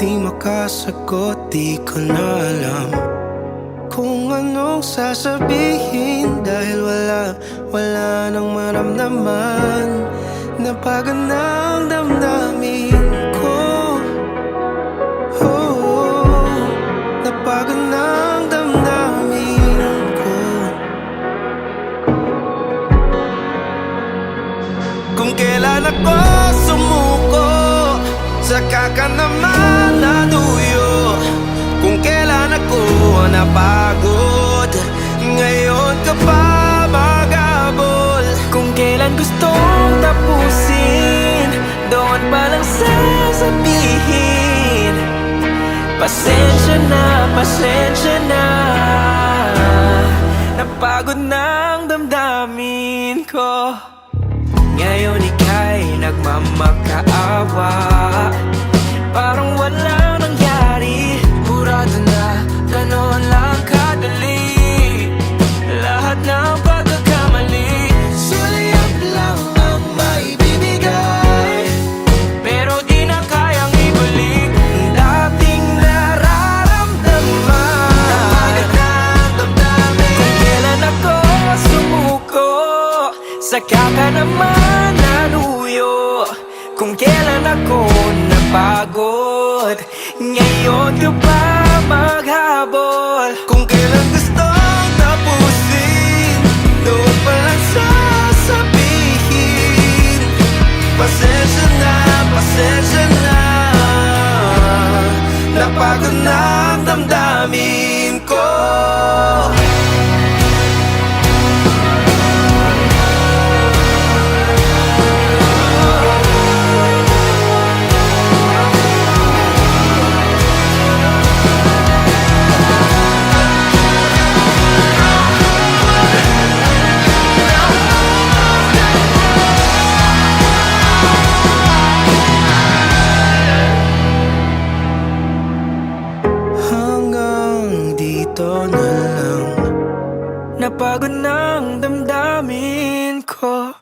di makasagot, di ko na alam kung anong sasabihin. Dahil wala nang maramdaman. Napagod na ang damdamin ko. Oh, napagod na ang damdamin ko. Kung kailan ako sumuko, saka ka naman naduyo. Kung kailan ako napagod, ngayon ka pa maghabol. Kung kailan gustong tapusin, doon pa lang sasabihin, pasensya na, pasensya na. Napagod na ang damdamin ko. Ngayon ika'y nagmamakaawa, parang walang nangyari. Burado na, ganon lang kadali lahat ng pagkakamali. Sulyap lang ang maibibigay, pero di na kayang ibalik dating nararamdaman. Kung kailan ako sumuko, saka ka naman naluyo. Kung kailan ako napagod, ngayon ka pa maghabol. Kung kailan gustong tapusin, doon pa lang sasabihin, pasensya na, pasensya na. Napagod na ang damdamin ko. Dito na lang, napagod na ang damdamin ko.